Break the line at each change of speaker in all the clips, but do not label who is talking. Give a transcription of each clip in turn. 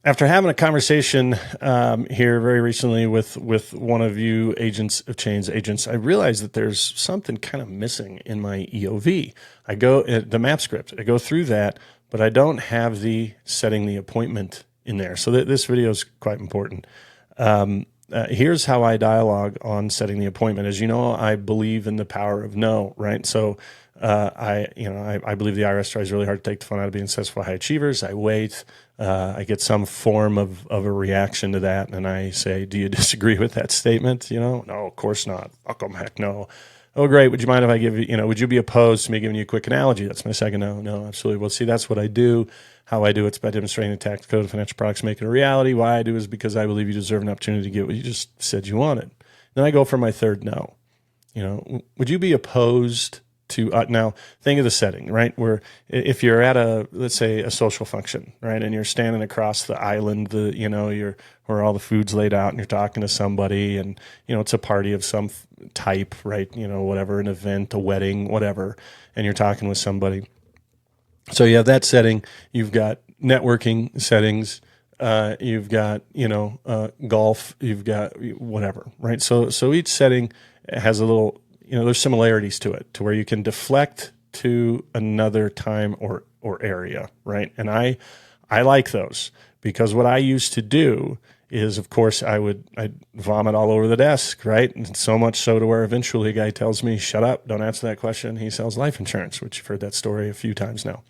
After having a conversation here very recently with one of you agents of Chains agents, I realized that there's something kind of missing in my EOV. I go the map script. I go through that, but I don't have the setting the appointment in there. So this video is quite important. Here's how I dialogue on setting the appointment. As you know, I believe in the power of no, right? So I believe the IRS tries really hard to take the fun out of being successful high achievers. I wait. I get some form of a reaction to that, and I say, "Do you disagree with that statement?" No, of course not. Fuck heck no. Oh, great. Would you mind if I give you, would you be opposed to me giving you a quick analogy? That's my second no. No, absolutely. Well, see, that's what I do. How I do it's by demonstrating the tax code of financial products, make it a reality. Why I do is because I believe you deserve an opportunity to get what you just said you wanted. Then I go for my third no. Would you be opposed to now think of the setting, right? Where if you're at let's say a social function, right? And you're standing across the island, where all the food's laid out and you're talking to somebody and, it's a party of some type, right? Whatever, an event, a wedding, whatever. And you're talking with somebody. So you have that setting, you've got networking settings, you've got, golf, you've got whatever, right? So each setting has a little, there's similarities to it to where you can deflect to another time or area, right? And I like those because what I used to do is, of course, I'd vomit all over the desk, right? And so much so to where eventually a guy tells me, "Shut up, don't answer that question." He sells life insurance, which you've heard that story a few times now.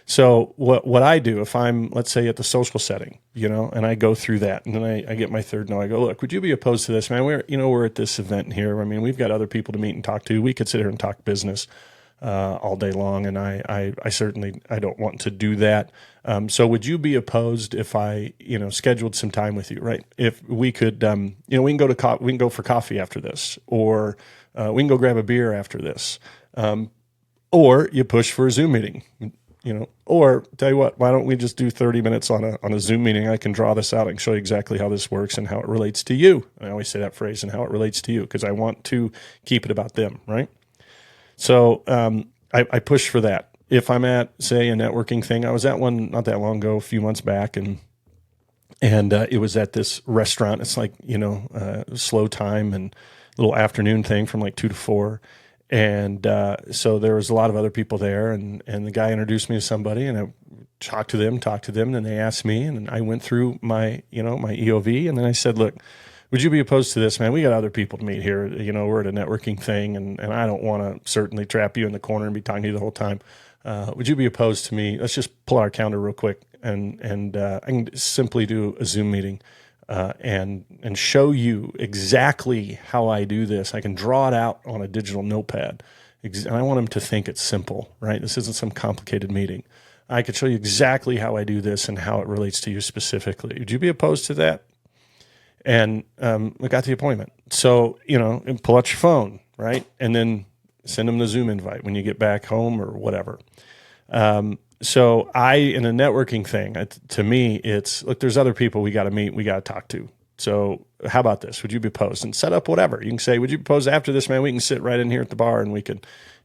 So what I do if I'm, let's say, at the social setting, and I go through that, and then I get my third no. I go, "Look, would you be opposed to this, man? We're at this event here. I mean, we've got other people to meet and talk to. We could sit here and talk business all day long, and I certainly I don't want to do that. So would you be opposed if I scheduled some time with you, right? If we could, we can go for coffee after this, or we can go grab a beer after this, or you push for a Zoom meeting." Or tell you what, why don't we just do 30 minutes on a Zoom meeting? I can draw this out and show you exactly how this works and how it relates to you. And I always say that phrase, and how it relates to you, because I want to keep it about them, right? So I push for that. If I'm at, say, a networking thing, I was at one not that long ago, a few months back, and it was at this restaurant. It's like, slow time and little afternoon thing from like 2 to 4. And so there was a lot of other people there, and the guy introduced me to somebody, and I talked to them, and then they asked me, and I went through my EOV, and then I said, "Look, would you be opposed to this, man? We got other people to meet here. We're at a networking thing, and I don't want to certainly trap you in the corner and be talking to you the whole time. Would you be opposed to me? Let's just pull out our calendar real quick, and I can simply do a Zoom meeting." And show you exactly how I do this. I can draw it out on a digital notepad. And I want them to think it's simple, right? This isn't some complicated meeting. I could show you exactly how I do this and how it relates to you specifically. Would you be opposed to that? And we got the appointment. So, and pull out your phone, right? And then send them the Zoom invite when you get back home or whatever. So in a networking thing, to me, it's, look, there's other people we got to meet, we got to talk to. So how about this? Would you be opposed? And set up whatever. You can say, "Would you be opposed after this, man? We can sit right in here at the bar and we can,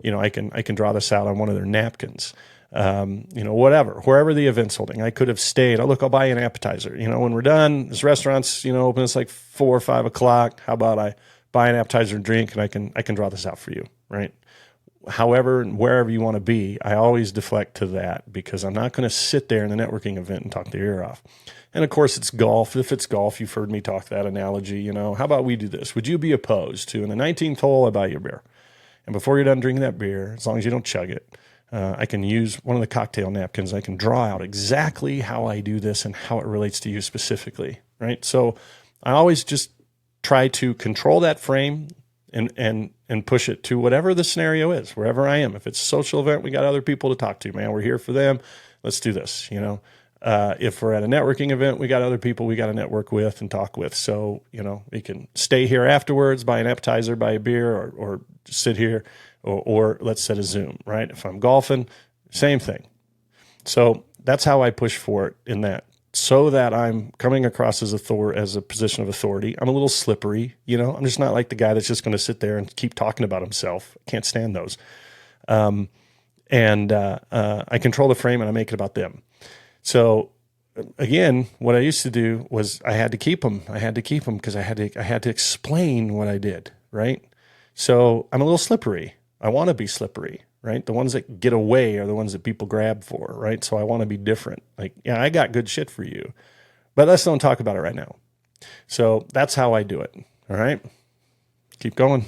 I can draw this out on one of their napkins." Whatever, wherever the event's holding. I could have stayed. I'll buy you an appetizer. When we're done, this restaurant's, open, it's like 4 or 5 o'clock. How about I buy an appetizer and drink, and I can draw this out for you, right? However and wherever you want to be, I always deflect to that, because I'm not going to sit there in the networking event and talk their ear off. And of course, it's golf. If it's golf, you've heard me talk that analogy. How about we do this? Would you be opposed to, in the 19th hole, I buy you a beer, and before you're done drinking that beer, as long as you don't chug it, I can use one of the cocktail napkins. I can draw out exactly how I do this and how it relates to you specifically, right? So I always just try to control that frame and push it to whatever the scenario is, wherever I am. If it's a social event, we got other people to talk to, man. We're here for them. Let's do this, If we're at a networking event, we got other people we got to network with and talk with. So, we can stay here afterwards, buy an appetizer, buy a beer, or sit here, or let's set a Zoom, right? If I'm golfing, same thing. So that's how I push for it in that, so that I'm coming across as a position of authority. I'm a little slippery, I'm just not like the guy that's just going to sit there and keep talking about himself. I can't stand those. I control the frame and I make it about them. So again, what I used to do was I had to keep them. I had to keep them because I had to explain what I did, right? So I'm a little slippery. I want to be slippery, right? The ones that get away are the ones that people grab for, right? So I want to be different. Like, yeah, I got good shit for you, but let's don't talk about it right now. So that's how I do it. All right. Keep going.